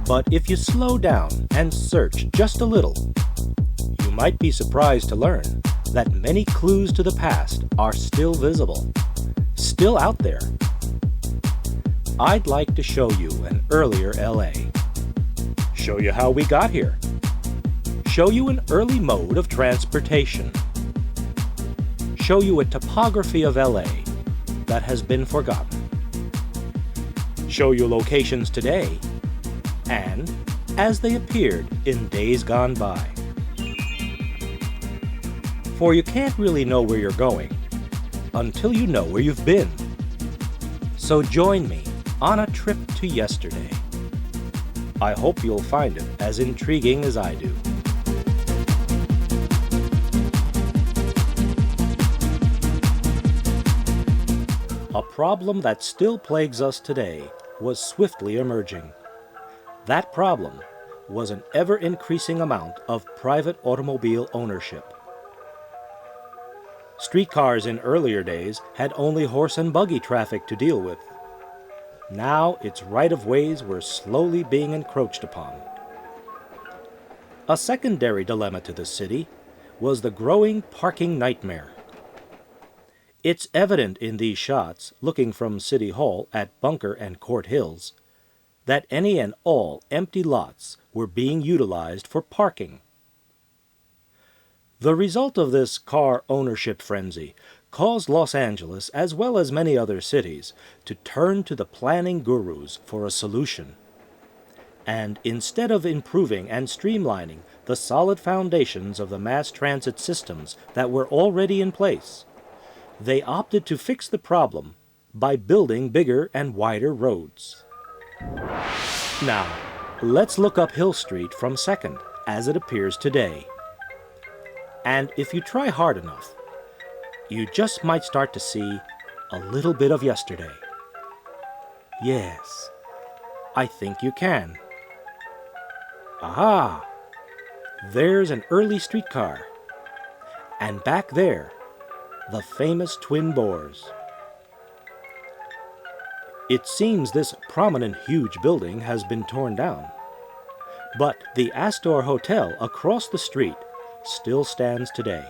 But if you slow down and search just a little, you might be surprised to learn that many clues to the past are still visible, still out there. I'd like to show you an earlier LA, show you how we got here, show you an early mode of transportation, show you a topography of LA that has been forgotten, show you locations today and as they appeared in days gone by. For you can't really know where you're going until you know where you've been. So join me on a trip to yesterday. I hope you'll find it as intriguing as I do. A problem that still plagues us today was swiftly emerging. That problem was an ever-increasing amount of private automobile ownership. Streetcars in earlier days had only horse and buggy traffic to deal with. Now its right-of-ways were slowly being encroached upon. A secondary dilemma to the city was the growing parking nightmare. It's evident in these shots, looking from City Hall at Bunker and Court Hills, that any and all empty lots were being utilized for parking. The result of this car ownership frenzy caused Los Angeles, as well as many other cities, to turn to the planning gurus for a solution. And instead of improving and streamlining the solid foundations of the mass transit systems that were already in place, they opted to fix the problem by building bigger and wider roads. Now, let's look up Hill Street from 2nd as it appears today. And if you try hard enough, you just might start to see a little bit of yesterday. Yes, I think you can. Aha! There's an early streetcar. And back there, the famous twin bores. It seems this prominent huge building has been torn down, but the Astor Hotel across the street still stands today.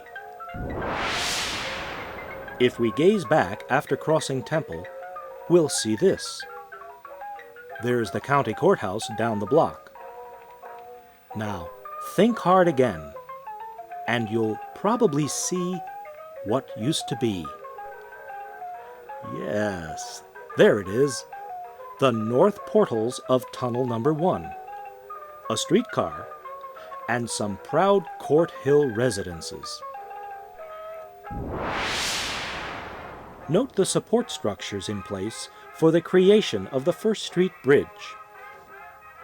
If we gaze back after crossing Temple, we'll see this. There's the county courthouse down the block. Now, think hard again, and you'll probably see what used to be. Yes, there it is, the north portals of Tunnel Number 1, a streetcar, and some proud Court Hill residences. Note the support structures in place for the creation of the First Street Bridge.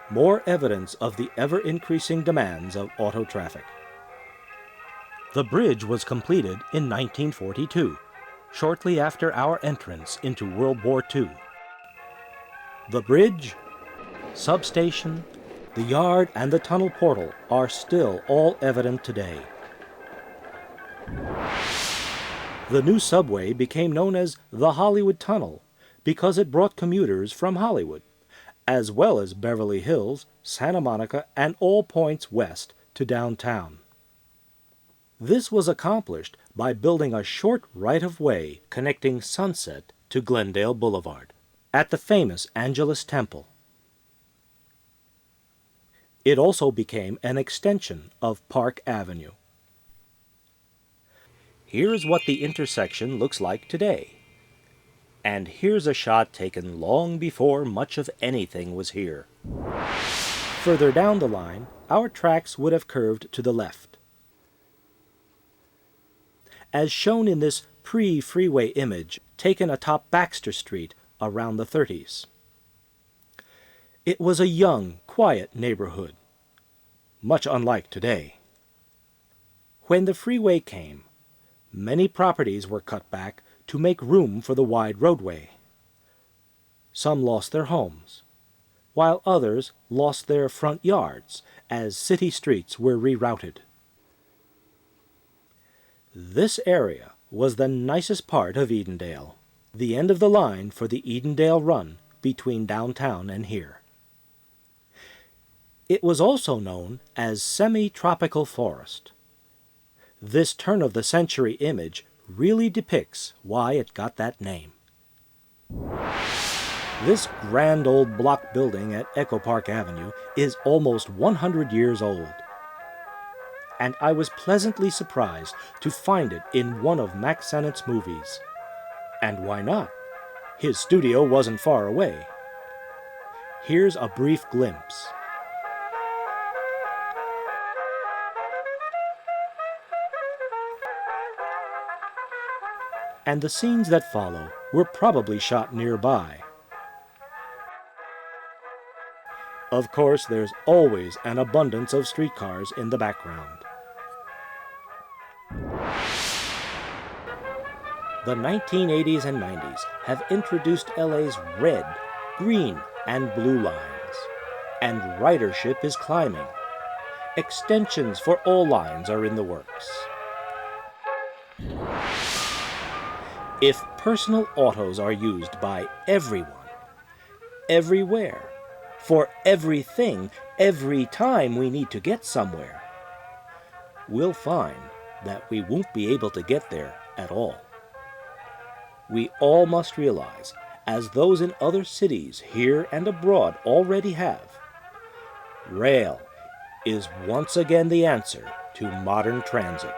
More evidence of the ever-increasing demands of auto traffic. The bridge was completed in 1942, shortly after our entrance into World War II. The bridge, substation, the yard, and the tunnel portal are still all evident today. The new subway became known as the Hollywood Tunnel because it brought commuters from Hollywood, as well as Beverly Hills, Santa Monica, and all points west to downtown. This was accomplished by building a short right-of-way connecting Sunset to Glendale Boulevard at the famous Angelus Temple. It also became an extension of Park Avenue. Here's what the intersection looks like today. And here's a shot taken long before much of anything was here. Further down the line, our tracks would have curved to the left. As shown in this pre-freeway image taken atop Baxter Street around the 30s. It was a young, quiet neighborhood, much unlike today. When the freeway came, many properties were cut back to make room for the wide roadway. Some lost their homes, while others lost their front yards as city streets were rerouted. This area was the nicest part of Edendale, the end of the line for the Edendale Run between downtown and here. It was also known as semi-tropical forest. This turn-of-the-century image really depicts why it got that name. This grand old block building at Echo Park Avenue is almost 100 years old. And I was pleasantly surprised to find it in one of Mack Sennett's movies. And why not? His studio wasn't far away. Here's a brief glimpse. And the scenes that follow were probably shot nearby. Of course, there's always an abundance of streetcars in the background. The 1980s and 90s have introduced LA's red, green, and blue lines, and ridership is climbing. Extensions for all lines are in the works. If personal autos are used by everyone, everywhere, for everything, every time we need to get somewhere, we'll find that we won't be able to get there at all. We all must realize, as those in other cities here and abroad already have, rail is once again the answer to modern transit.